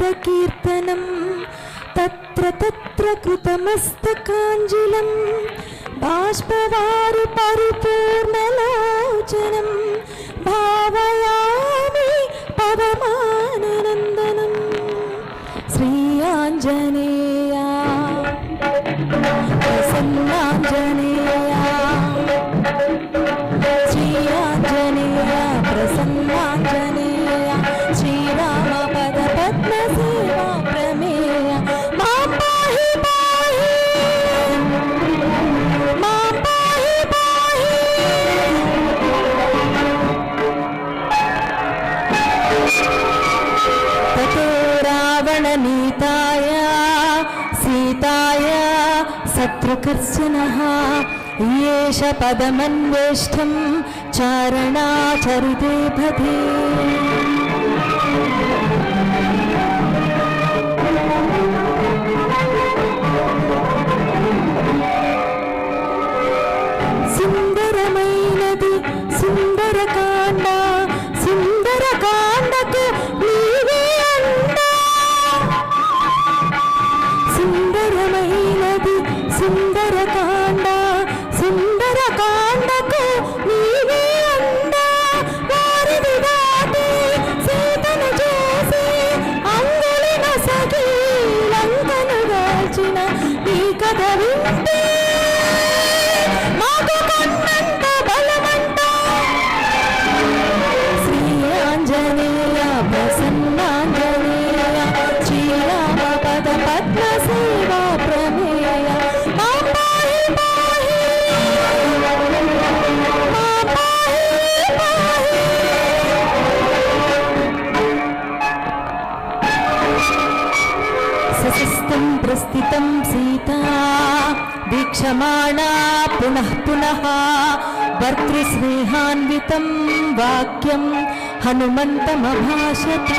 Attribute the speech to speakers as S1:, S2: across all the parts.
S1: कीर्तनं तत्र तत्र कृतमस्तकाञ्जलिं बाष्पवारि परिपूर्णलोचनं भावयामि पवमाननन्दनं श्री आञ्जनेय प्रसन्नाञ्जनेय श्री आञ्जनेय प्रसन्नाञ्जनेय श्रीराम पद पद्म सेवा प्रमेय मां पाहि पाहि मां पाहि पाहि ततो रावणनीताय सीताय शत्रुकर्षणः येष पदमन्वेष्टं चारणाचरिते पथे సుందరమైనది సుందరకాండ సుందరకాండకు నీవే అండ సుందరమైనది సుందరకాండ సుందరకాండకు నీవే అండ వారిని దాటి సీతను చూసి అంగుళిన సఖి లంకను దాల్చిన నీ కథ వింటే మాకు కన్నంత బలమంట శ్రీ ఆంజనేయ ప్రసన్నాంజనేయ శ్రీరామ పద పద్మ సేవా ప్రమేయ మాం పాహి పాహి మాం పాహి పాహి సశస్తం ప్రస్థితం సీతా వీక్షమాణా పునః పునః భర్తృస్నేహాన్వితం వాక్యం హనుమంతమభాషత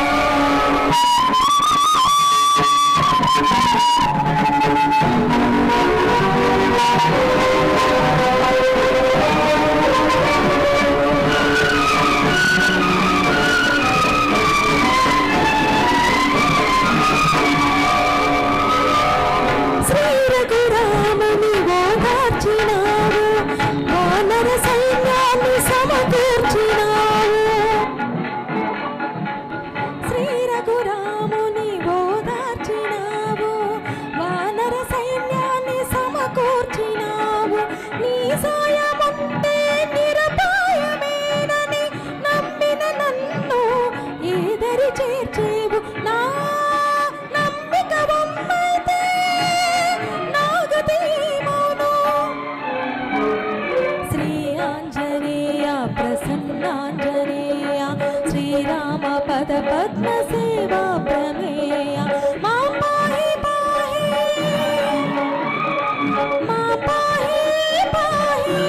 S1: ప్రసన్నాంజనేయ శ్రీరామ పద పద్మ సేవా ప్రమేయ మాం పాహి పాహి మాం పాహి పాహి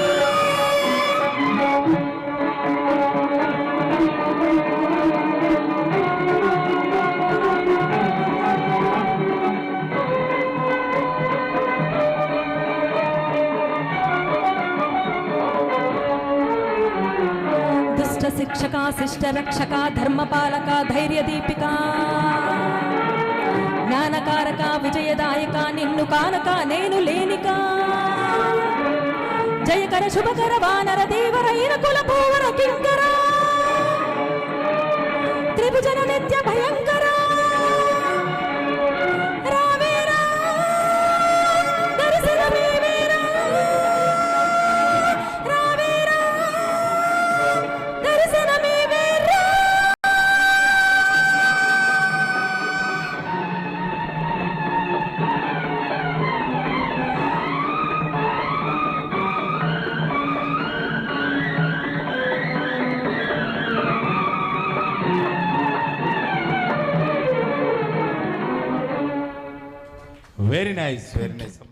S1: शिक्षका शिष्ट रक्षका धर्मपालका धैर्य दीपिका ज्ञानकारका विजयदायका निन्नु कानका नेनु लेनिका जयकर शुभकर वानर देवरैन कुल भूवर किंकर त्रिभुजन नित्य भयंकर
S2: Very nice, very nice.